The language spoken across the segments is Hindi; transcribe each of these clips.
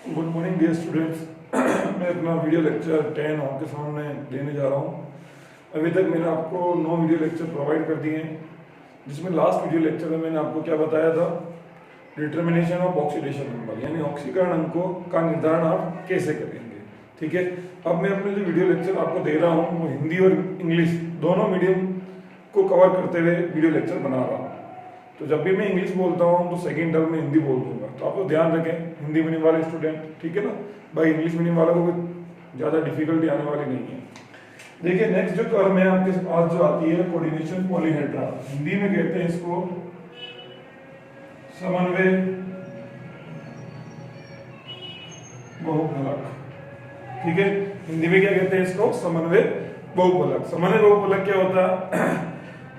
Good morning dear students. मैं अपना वीडियो लेक्चर 10 आपके सामने देने जा रहा हूँ। अभी तक मैंने आपको 9 वीडियो लेक्चर प्रोवाइड कर दिए हैं, जिसमें लास्ट वीडियो लेक्चर में मैंने आपको क्या बताया था, डिटर्मिनेशन ऑफ ऑक्सीडेशन नंबर, यानी ऑक्सीकरण अंकों का निर्धारण आप कैसे करेंगे। ठीक है, अब मैं अपने जो वीडियो लेक्चर आपको दे रहा हूँ वो हिंदी और इंग्लिश दोनों मीडियम को कवर करते हुए वीडियो लेक्चर बना रहा हूँ। तो जब भी मैं इंग्लिश बोलता हूँ तो सेकंड टर्म में हिंदी बोल दूंगा, तो आप लोग ध्यान रखें हिंदी मीडियम वाले स्टूडेंट, ठीक है ना भाई। इंग्लिश मीडियम वालों को ज़्यादा डिफिकल्टी आने वाली नहीं है। देखिए नेक्स्ट जो टर्म है आपके पास जो आती है कोऑर्डिनेशन पॉलीहेड्रा, हिंदी में कहते हैं इसको समन्वय बहुफलक। ठीक है, हिंदी में क्या कहते हैं इसको, समन्वय बहुफलक। समन्वय बहुफलक क्या होता है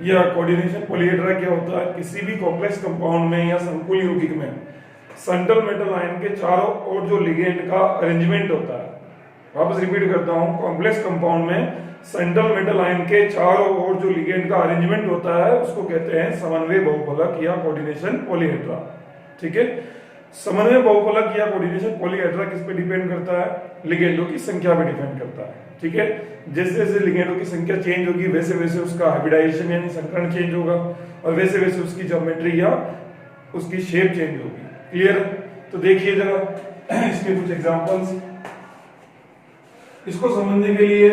या कोऑर्डिनेशन पॉलीहेड्रा क्या होता है, किसी भी कॉम्प्लेक्स कंपाउंड में या संकुल यौगिक में सेंट्रल मेटल आयन के चारों ओर जो लिगेंड का अरेंजमेंट होता है, वापस रिपीट करता हूं, कॉम्प्लेक्स कंपाउंड में सेंट्रल मेटल आयन के चारों ओर जो लिगेंड का अरेंजमेंट होता है उसको कहते हैं समन्वय बहुफलक या कोऑर्डिनेशन पॉलीहेड्रा। ठीक है, समन्वय बहुफलक या कोऑर्डिनेशन पॉलीहेड्रा किस पे डिपेंड करता है, लिगेंडों की संख्या पे डिपेंड करता है। ठीक है, जैसे जैसे लिगेंडों की संख्या चेंज होगी वैसे वैसे उसका हाइब्रिडाइजेशन यानी संकरण चेंज होगा, और वैसे वैसे उसकी ज्योमेट्री या उसकी शेप चेंज होगी। क्लियर? तो देखिए जरा इसके कुछ एग्जांपल्स, इसको समझने के लिए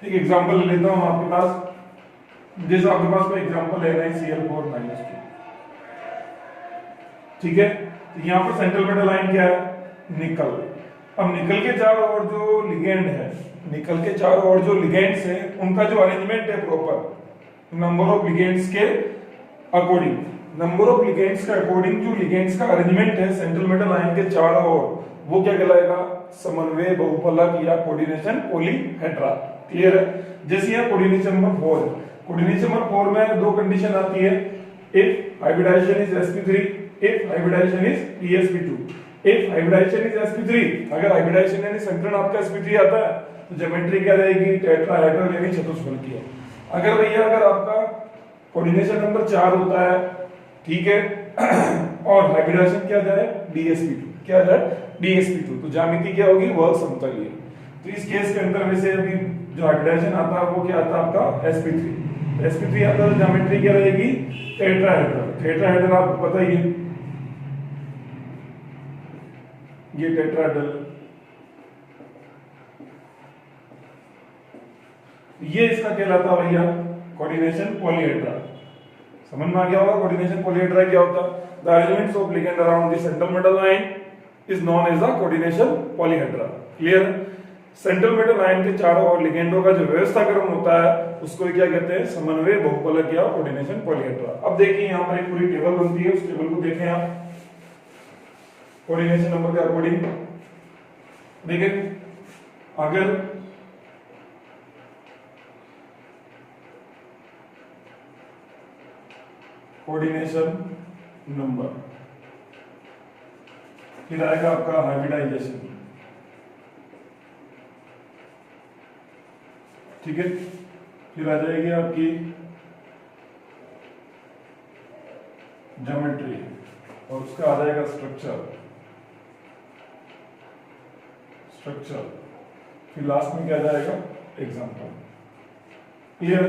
एक एग्जांपल लेता हूं आपके पास। जैसे आपके पास कोई एग्जांपल है NaCl4-2, ठीक है, तो यहां पर सेंट्रल मेटल आयन क्या है, निकल। अब निकल के चारों ओर जो लिगेंड है, निकल के चारों ओर जो लिगेंड्स है उनका जो अरेंजमेंट है प्रॉपर नंबर ऑफ लिगेंड्स के अकॉर्डिंग, नंबर ऑफ लिगेंड्स के अकॉर्डिंग जो लिगेंड्स का अरेंजमेंट है सेंट्रल मेटल आयन के चारों ओर, वो क्या कहलाएगा, समन्वय बहुफलक या कोऑर्डिनेशन पॉलीहेड्रा। क्लियर है? जैसे यहां कोऑर्डिनेशन नंबर 4, कोऑर्डिनेशन नंबर 4 में दो कंडीशन आती है, if hybridisation is sp3, if hybridisation is psp2। If hybridisation is sp3, अगर हाइब्रिडाइजेशन यानी संकरण आपका sp3 आता है तो ज्योमेट्री क्या रहेगी, टेट्राहेड्रल यानी चतुष्फलकीय। अगर भैया अगर आपका कोऑर्डिनेशन नंबर 4 होता है, ठीक है, और हाइब्रिडाइजेशन क्या जाए, dsp2, क्या जाए, dsp2, तो ज्यामिति क्या होगी, वह समतलीय। तो इस केस के अंदर वैसे अभी जो हाइब्रिडाइजेशन आता है वो क्या आता है आपका sp3, sp3 आता है तो ज्योमेट्री क्या रहेगी, टेट्राहेड्रल। टेट्राहेड्रल आपको पता ही है, ये टेट्राहेड्रल, ये इसका कहलाता है भैया कोऑर्डिनेशन पॉलीहेड्रा। समझ में आ गया होगा कोऑर्डिनेशन पॉलीहेड्रा क्या होता है, the arrangements of ligand around the central metal ion is known as the coordination polyhedra. Clear? Central metal ion के चारों ओर लिगेंडों का जो व्यवस्थाक्रम होता है उसको क्या कहते हैं, समन्वय बहुफलक या कोऑर्डिनेशन पॉलीहेड्रा। अब देखिए यहां पर एक पूरी टेबल बनती है, उस टेबल को देखें आप कोऑर्डिनेशन नंबर के अकॉर्डिंग। देखिए अगर कोऑर्डिनेशन नंबर, फिर आएगा आपका हाइब्रिडाइजेशन, ठीक है, फिर आ जाएगी आपकी ज्योमेट्री, और उसका आ जाएगा स्ट्रक्चर, फिर लास्ट में क्या जाएगा, एग्जांपल। क्लियर?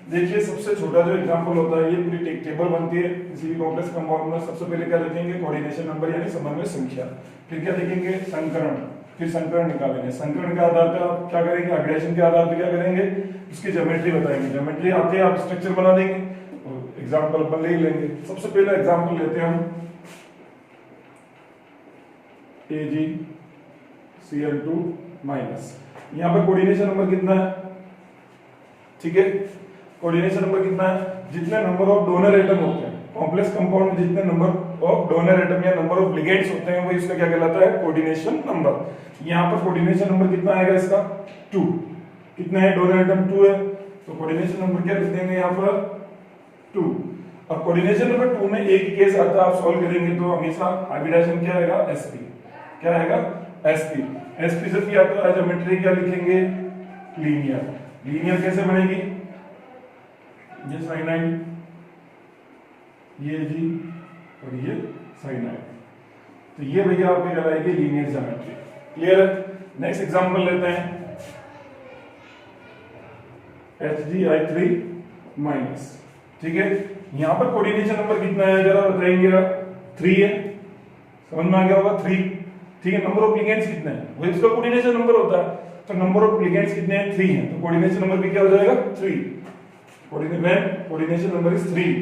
देखिए सबसे छोटा जो एग्जांपल होता है, ये पूरी टेबल बनती है किसी भी कॉम्प्लेक्स कंपाउंड में। सबसे पहले क्या लिखेंगे, कोऑर्डिनेशन नंबर यानी समन्वय संख्या, फिर क्या लिखेंगे, संकरण, फिर संकरण निकालेंगे, संकरण के आधार पर आप क्या करेंगे, हाइब्रिडाइजेशन के आधार पर क्या करेंगे, उसकी ज्योमेट्री बताएंगे, ज्योमेट्री आते हैं आप स्ट्रक्चर बना देंगे और एग्जांपल अपन ले ही लेंगे। सबसे पहले एग्जांपल लेते हैं हम AgCl2-, यहाँ पर कोऑर्डिनेशन नंबर कितना है, ठीक है, कोऑर्डिनेशन नंबर कितना है, जितने नंबर ऑफ डोनर एटम होते हैं कॉम्प्लेक्स कंपाउंड में, जितने नंबर ऑफ डोनर एटम या नंबर ऑफ लिगेंड्स होते हैं वो इसका क्या कहलाता है, कोऑर्डिनेशन नंबर। यहाँ पर कोऑर्डिनेशन नंबर कितना आएगा इसका, 2। कितना है, डोनर एटम 2 है, तो कोऑर्डिनेशन नंबर क्या लिख देंगे यहाँ पर, 2। अब कोऑर्डिनेशन नंबर 2 में एक ही केस आता है, आप सॉल्व करेंगे तो हमेशा हाइब्रिडाइजेशन क्या आएगा, sp, क्या आएगा, sp। sp से क्या आता है, ज्योमेट्री क्या लिखेंगे, लीनियर। लीनियर कैसे बनेगी, ये साइनाइड, ये जी और ये साइनाइड। तो ये भैया आपकी कहलाएगी लीनियर ज्योमेट्री। क्लियर है? नेक्स्ट एग्जांपल लेते हैं HgI3 माइनस। ठीक है, यहाँ पर कोऑर्डिनेशन नंबर कितना है जरा बताएंगे आप? 3 है, समझ में आ गया होगा 3। ठीक है, नंबर ऑफ लिगेंड्स कितने हैं वो इसका कोऑर्डिनेशन नंबर होता है, तो नंबर ऑफ लिगेंड्स कितने हैं? 3 हैं, तो कोऑर्डिनेशन नंबर भी क्या हो जाएगा? 3। Coordination number is 3,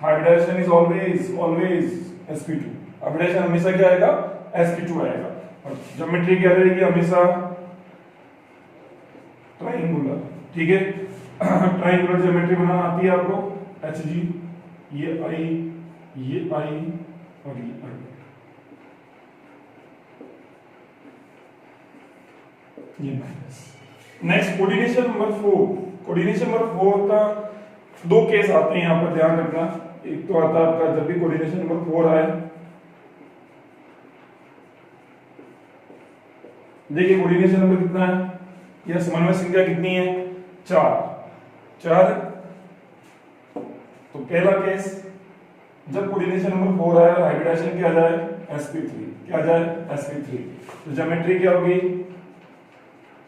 hybridisation is always sp2। Hybridisation हमेशा क्या आएगा? sp2 आएगा। और ज्योमेट्री क्या रहेगी? हमेशा ट्रायंगुलर। ठीक है, ट्रायंगुलर ज्योमेट्री बनाना आती है आपको? HG, ये I, ये I और ये I। ये minus. Next coordination number 4। Coordination number 4 का दो केस आते हैं यहाँ पर, ध्यान रखना। एक तो आता है आपका जब भी कोऑर्डिनेशन नंबर 4 आए, देखिए कोऑर्डिनेशन नंबर कितना है, यह समन्वय संख्या कितनी है? 4। तो पहला केस जब कोऑर्डिनेशन नंबर 4 आया, हाइब्रिडाइजेशन क्या आ जाए? sp3। क्या आ जाए? sp3। तो ज्योमेट्री क्या होगी?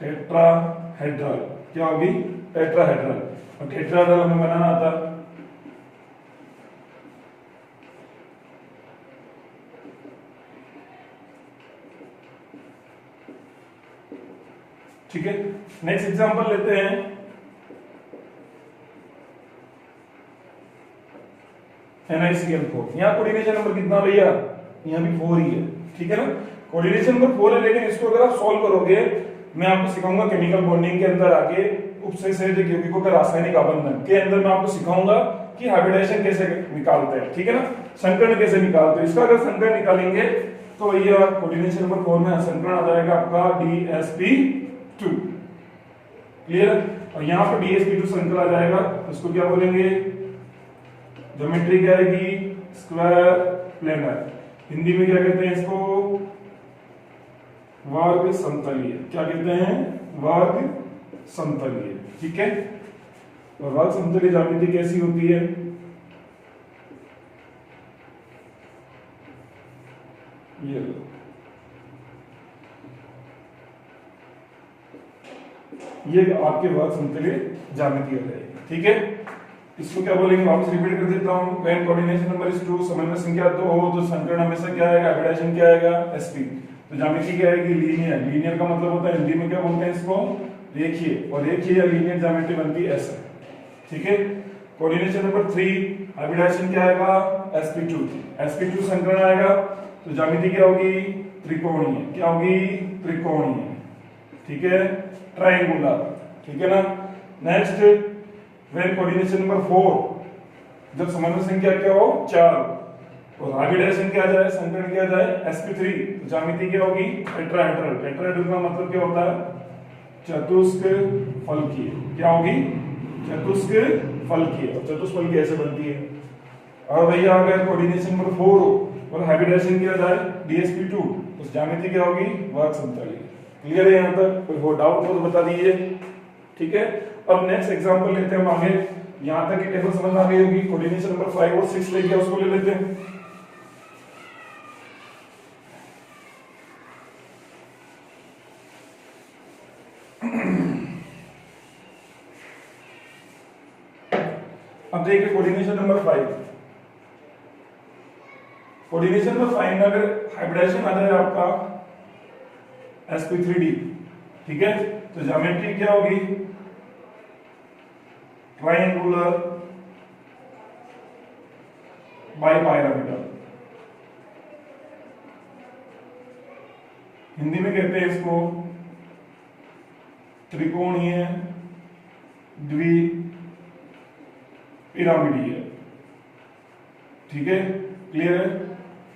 टेट्राहेड्रल। क्या होगी? टेट्राहेड्रल। और टेट्राहेड्रल हमें बनाना आता है। ठीक है, नेक्स्ट एग्जांपल लेते हैं NiCl4। यहाँ कोऑर्डिनेशन नंबर कितना भैया? यहाँ भी 4 ही है। ठीक है ना, कोऑर्डिनेशन नंबर 4 है, लेकिन इसको अगर आप सॉल्व करोगे, मैं आपको सिखाऊंगा केमिकल बॉन्डिंग के अंदर आके उपसंहरित यौगिकों का रासायनिक आबंधन के अंदर मैं आपको सिखाऊंगा कि हाइब्रिडाइजेशन कैसे निकालते हैं। ठीक है ना, संकरण कैसे निकालते हैं। इसका अगर संकरण निकालेंगे तो भैया कोऑर्डिनेशन नंबर 4 में संकरण आ जाएगा आपका DsP2। क्लियर? और यहाँ पर DsP2 संकरण आ जाएगा, उसको क्या बोलेंगे? ज्योमेट्री क्या आएगी? Square planar. हिंदी में क्या कहते हैं इसको? वर्ग समतलीय। क्या कहते हैं? वर्ग समतलीय। ठीक है, और वर्ग समतलीय ज्यामिति कैसी होती है? ये आपके वर्ग समतलीय ज्यामिति हो जाएगी। ठीक है, इसको क्या बोलेंगे? वापस रिपीट कर देता हूं। व्हेन कोऑर्डिनेशन नंबर इज 2, समन्वय संख्या 2 हो तो संकरण हमेशा क्या आएगा? हाइब्रिडाइजेशन क्या आएगा? sp। तो ज्यामिति क्या आएगी? लीनियर। लीनियर का मतलब होता है, हिंदी में क्या बोलते हैं इसको? रेखीय। और रेखीय या लीनियर ज्योमेट्री बनती है ऐसे। ठीक है, कोऑर्डिनेशन नंबर 3, हाइब्रिडाइजेशन क्या आएगा? sp2। sp2 संकरण आएगा तो ज्यामिति क्या होगी? त्रिकोणीय। क्या होगी? त्रिकोणीय। ठीक है, ट्रायंगुलर। ठीक है ना। नेक्स्ट, व्हेन कोऑर्डिनेशन नंबर 4, जब समन्वय संख्या क्या हो? 4 और हाइब्रिडाइजेशन क्या आ जाए? संकरण क्या आ जाए? sp3। तो ज्यामिति क्या होगी? टेट्राहेड्रल। टेट्राहेड्रल का मतलब क्या होता है? चतुष्फलकीय। क्या होगी? चतुष्फलकीय। और चतुष्फलकीय ऐसे बनती है। और भैया अगर कोऑर्डिनेशन नंबर 4 और हाइब्रिडाइजेशन किया जाए DsP2, तो ज्यामिति क्या होगी? वर्ग समतलीय। क्लियर है? यहाँ तक कोई हो डाउट हो तो बता दीजिए। ठीक है, अब नेक्स्ट एग्जांपल लेते हैं हम आगे। यहाँ तक की टेबल समझ आ गई होगी। कोऑर्डिनेशन नंबर 5 और 6 लेके उसको ले लेते हैं। अब देखिए कोऑर्डिनेशन नंबर 5। कोऑर्डिनेशन नंबर 5 में अगर हाइब्रिडाइजेशन आ जाए आपका sp3d, ठीक है, तो ज्योमेट्री क्या होगी? Triangular bipyramidal. हिंदी में कहते हैं इसको त्रिकोणीय द्विपिरामिडीय। ठीक है, क्लियर है?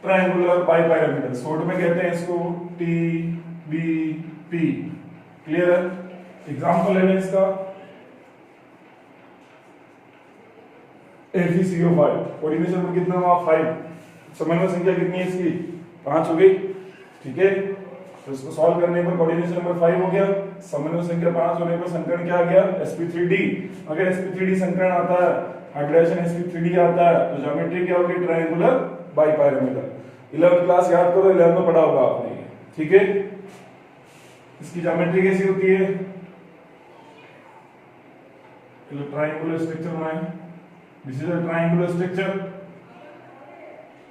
ट्रायंगुलर बाइपिरामिडल, शॉर्ट में कहते हैं इसको TBP। क्लियर है? एग्जाम्पल है इसका FeCO5। कोऑर्डिनेशन नंबर कितना हुआ? 5। समन्वय संख्या कितनी है इसकी? 5 हो गई। ठीक है, तो इसको सॉल्व करने पर कोऑर्डिनेशन नंबर 5 हो गया। समन्वय संख्या 5 होने पर संकरण क्या आ गया? sp3d। अगर sp3d संकरण आता है, हाइब्रिडाइजेशन sp3d आता है, तो ज्योमेट्री क्या होगी? Triangular bipyramidal. 11th क्लास याद करो, 11th में पढ़ा होगा आपने ये, ठीक है। इसकी ज्योमेट्री कैसी होती है, ट्रायंगुलर स्ट्रक्चर बनाए, this is a triangular structure,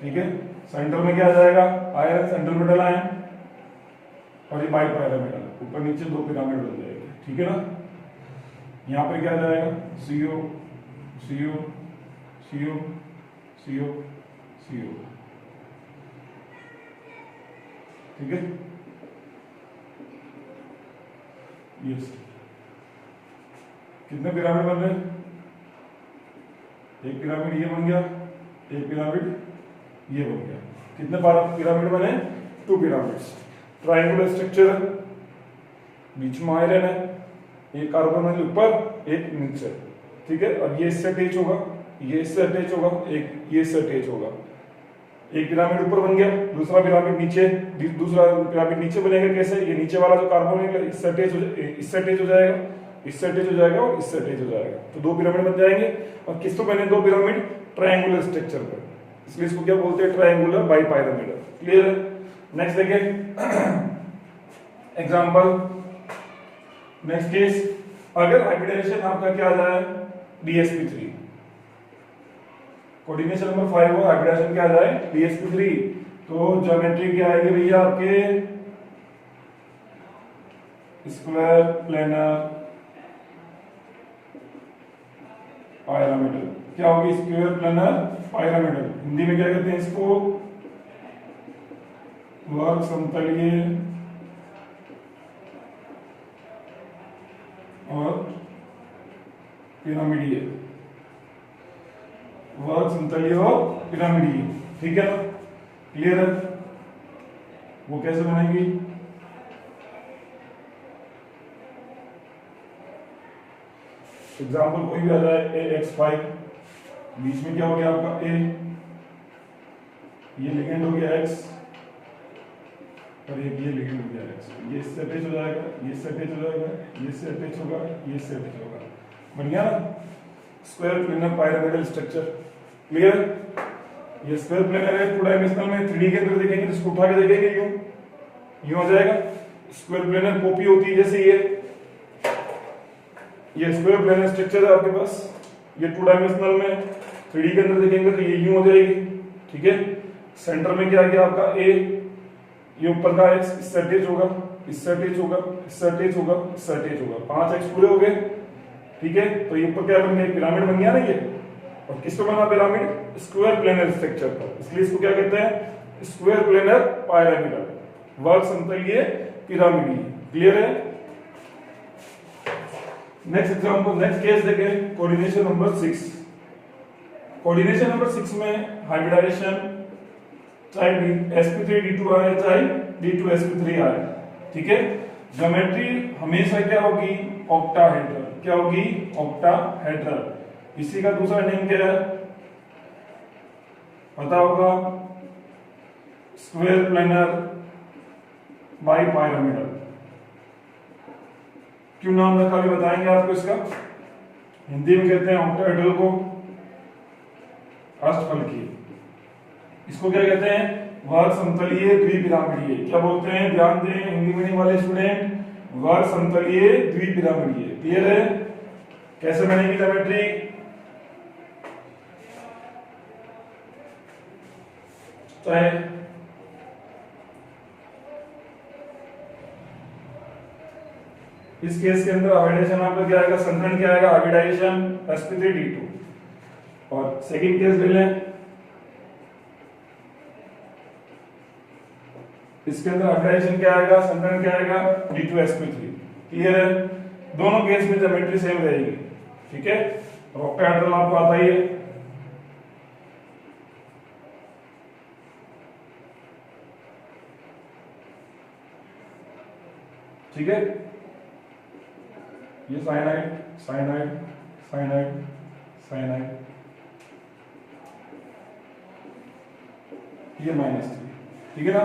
ठीक है। सेंटर में क्या आ जाएगा, आयरन, सेंट्रल मेटल आयन, और ये बाई पिरामिडल, ऊपर नीचे दो पिरामिड बन जाएंगे, ठीक है ना। यहाँ पे क्या आ जाएगा, CO CO CO CO CO, ठीक है। यस, कितने पिरामिड बन रहे हैं, एक पिरामिड ये बन गया, एक पिरामिड ये बन गया, कितने पिरामिड बने, 2 पिरामिड्स। ट्रायंगुलर स्ट्रक्चर, बीच में आयरन है, एक कार्बन है ऊपर, एक नीचे, ठीक है। और ये इससे अटैच होगा, ये इससे अटैच होगा, एक ये इससे अटैच होगा। एक पिरामिड ऊपर बन गया, दूसरा पिरामिड नीचे, दूसरा पिरामिड नीचे बनेगा कैसे, ये नीचे वाला जो कार्बन है इससे अटैच हो जाएगा, इससे अटैच हो जाएगा, इससे अटैच हो जाएगा और इससे अटैच हो जाएगा, तो 2 पिरामिड बन जाएंगे। और किस पे बने 2 पिरामिड, ट्रायंगुलर स्ट्रक्चर पर, इसलिए इसको क्या बोलते हैं, ट्रायंगुलर बाई पिरामिडल, क्लियर है। नेक्स्ट देखिए एग्जांपल, नेक्स्ट केस, अगर हाइब्रिडाइजेशन आपका क्या आ जाए, DsP3, कोऑर्डिनेशन नंबर 5 हो, हाइब्रिडाइजेशन क्या आ जाए, DsP3, तो ज्योमेट्री क्या आएगी भैया आपके, स्क्वायर प्लेनर पिरामिडल, क्या होगी, स्क्वायर प्लेनर पिरामिडल। हिंदी में क्या कहते हैं इसको, वर्ग समतलीय और पिरामिडीय, वर्ग समतलीय और पिरामिडीय, ठीक है ना, क्लियर है। वो कैसे बनेगी, एग्जाम्पल कोई भी आ जाए, AX5, बीच में क्या हो गया आपका A, ये लिगेंड हो गया X, और एक ये लिगेंड हो गया X, ये इससे अटैच हो जाएगा, ये इससे अटैच हो जाएगा, ये इससे अटैच होगा, ये इससे अटैच होगा, बन गया ना square planar pyramidal structure, clear. ये स्क्वायर प्लेनर है, 2 डायमेंशनल में, 3D के अंदर देखेंगे तो इसको उठा के देखेंगे यूं हो जाएगा, स्क्वायर प्लेनर कॉपी होती है जैसे ये स्क्वायर प्लेनर स्ट्रक्चर है आपके पास, ये 2 डायमेंशनल में, 3D के अंदर देखेंगे तो ये यूं हो जाएगी, ठीक है। सेंटर में क्या आ गया आपका A, ये ऊपर का X इससे अटैच होगा, इससे अटैच होगा, इससे अटैच होगा, इससे अटैच होगा, 5 X पूरे हो गए, ठीक है। तो ये ऊपर क्या बन गया, पिरामिड बन गया ना ये, और किस पे बना पिरामिड, स्क्वायर प्लेनर स्ट्रक्चर पर, इसलिए इसको क्या कहते हैं, स्क्वायर प्लेनर पिरामिडल, वर्ग समतलीय पिरामिडीय, क्लियर है। नेक्स्ट एग्जांपल, नेक्स्ट केस देखें, कोऑर्डिनेशन नंबर 6। कोऑर्डिनेशन नंबर 6 में हाइब्रिडाइजेशन चाहे sp3d2 आए चाहे d2sp3 आए, ठीक है। ज्योमेट्री हमेशा क्या होगी, ऑक्टाहेड्रल, क्या होगी, ऑक्टाहेड्रल। इसी का दूसरा नेम क्या है पता होगा, स्क्वायर प्लेनर बाई पिरामिडल। क्यों नाम रखा भी बताएंगे आपको इसका, हिंदी में कहते हैं ऑक्टाहेड्रल को अष्टफलकीय, इसको क्या कहते हैं, वर्ग समतलीय द्विपिरामिडीय, क्या बोलते हैं, ध्यान दें हिंदी मीडियम वाले स्टूडेंट, वर्ग समतलीय द्विपिरामिडीय, क्लियर है। कैसे बनेगी ज्योमेट्री, चाहे इस केस के अंदर हाइब्रिडाइजेशन आपका क्या आएगा, संतरण क्या आएगा, हाइब्रिडाइजेशन sp3d2, और सेकंड केस ले लें, इसके अंदर हाइब्रिडाइजेशन क्या आएगा, संतरण क्या आएगा, d2sp3, क्लियर है। दोनों केस में ज्योमेट्री सेम रहेगी, ठीक है। ऑक्टाहेड्रल आपको आता ही है, ठीक है। ये साइनाइड साइनाइड साइनाइड साइनाइड, ये -3, ठीक है ना।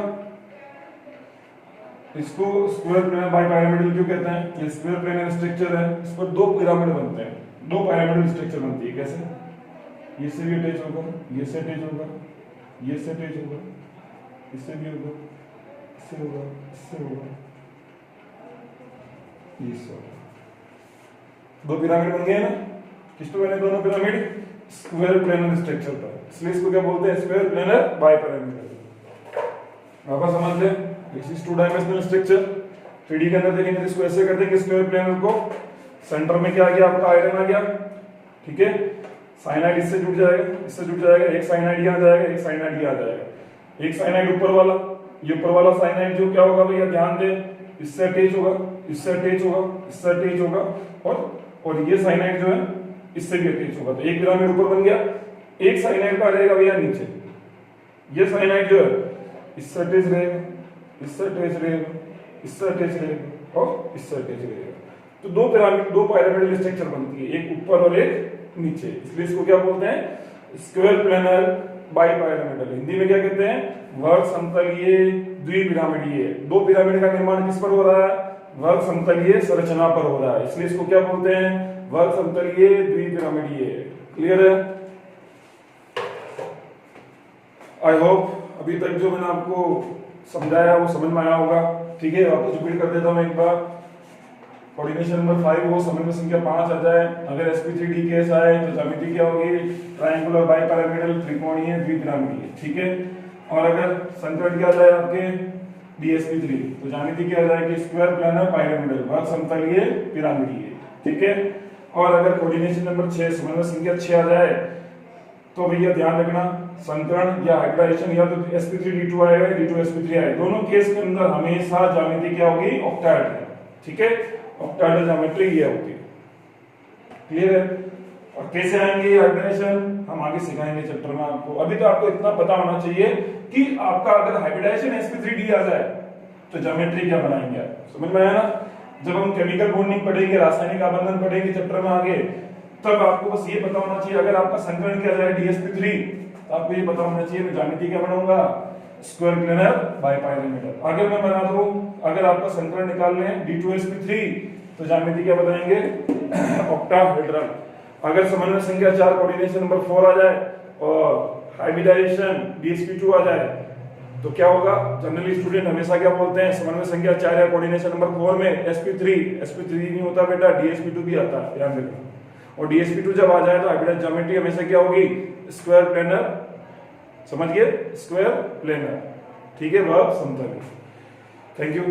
इसको स्क्वायर प्लेनर बाई पिरामिडल क्यों कहते हैं, ये स्क्वायर प्लेनर स्ट्रक्चर है, इस पर 2 पिरामिड बनते हैं, 2 पिरामिडल स्ट्रक्चर बनती है, कैसे, ये से भी अटैच होगा, ये से अटैच होगा, ये से अटैच होगा, इससे भी होगा, इससे होगा, इससे होगा, इससे होगा। दो पिरामिड बन गए ना, किस पे बने दोनों पिरामिड? स्क्वायर प्लेनर स्ट्रक्चर पर, इसलिए इसको क्या बोलते हैं? Square planar bipyramidal. वापस समझ ले, this is two dimensional structure. 3D के अंदर देखेंगे तो इसको ऐसे कर देंगे स्क्वायर प्लेनर को, सेंटर में क्या आ गया आपका? आयरन आ गया, ठीक है। साइनाइड इससे जुड़ जाएगा, इससे जुड़ जाएगा, एक साइनाइड यहाँ आ जाएगा, एक साइनाइड यहाँ आ जाएगा। एक साइनाइड ऊपर वाला, ये ऊपर वाला साइनाइड जो क्या होगा भैया ध्यान दे, इससे अटैच होगा, इससे अटैच होगा, इससे अटैच होगा, और ये साइनाइड जो है इससे भी अटैच होगा। तो एक पिरामिड ऊपर बन गया, एक साइनाइड का रहेगा भैया नीचे। ये साइनाइड जो है इससे अटैच रहेगा, इससे अटैच रहेगा, इससे अटैच रहेगा और इससे अटैच रहेगा। तो दो पिरामिडल स्ट्रक्चर बनती है, एक ऊपर और एक नीचे, इसलिए इसको क्या बोलते हैं? Square planar bipyramidal. हिंदी में क्या कहते हैं? वर्ग समतलीय द्विपिरामिडीय। दो पिरामिड का निर्माण किस पर हो रहा है? वर्ग समतलीय संरचना पर हो रहा है, इसलिए इसको क्या बोलते हैं? वर्ग समतलीय द्विपिरामिडीय। क्लियर है? आई होप अभी तक जो मैंने आपको समझाया वो समझ में आया होगा, ठीक है। वापस रिपीट कर देता हूं एक बार। कोऑर्डिनेशन नंबर 5 हो, समन्वय संख्या 5 आ जाए, अगर sp3d केस आए तो ज्यामिति क्या होगी? ट्रायंगुलर बाइपिरामिडल, त्रिकोणीय द्विपिरामिडीय, ठीक है। और अगर संकरण क्या आ जाए आपके dsp3 तो ज्यामिति क्या आ जाएगी? स्क्वायर प्लेनर पिरामिडल, वर्ग समतलीय पिरामिडीय, ठीक है। और अगर कोऑर्डिनेशन नंबर 6 समन्वय संख्या 6 आ जाए तो भैया ध्यान रखना, संकरण या हाइब्रिडाइजेशन या तो sp3d2 आएगा, d2sp3 आएगा, दोनों केस के अंदर हमेशा ज्यामिति क्या होगी? ऑक्टाहेड्रल, ठीक है। ऑक्टाहेड्रल ज्योमेट्री ये होती है। क्लियर है? और कैसे आएंगे हाइब्रिडाइजेशन हम आगे सिखाएंगे चैप्टर में आपको। अभी तो आपको इतना पता होना चाहिए कि आपका अगर हाइब्रिडाइजेशन sp3d आ जाए तो ज्योमेट्री क्या बनाएंगे आप। समझ में आया ना? जब हम केमिकल बॉन्डिंग पढ़ेंगे, रासायनिक आबंधन पढ़ेंगे चैप्टर में आगे, तब आपको बस ये पता होना चाहिए अगर आपका संकरण किया जाए dsp3 तो आपको ये पता होना चाहिए मैं ज्यामिति क्या बनाऊंगा? Square planar bipyramidal. अगर मैं बना दूं, अगर आपका संकरण निकाल लें d2sp3 तो ज्यामिति क्या बताएंगे? ऑक्टाहेड्रल। अगर समन्वय संख्या 4 कोऑर्डिनेशन नंबर 4 आ जाए और हाइब्रिडाइजेशन dsp2 आ जाए तो क्या होगा? जनरली स्टूडेंट हमेशा क्या बोलते हैं? समन्वय संख्या 4 या कोऑर्डिनेशन नंबर 4 में sp3 नहीं होता बेटा, dsp2 भी आता है, ध्यान रखना। और dsp2 जब आ जाए तो हाइब्रिडाइज ज्योमेट्री हमेशा क्या होगी? स्क्वायर प्लेनर, समझ गए? स्क्वायर प्लेनर, ठीक है, वर्ग समतलीय। Thank you.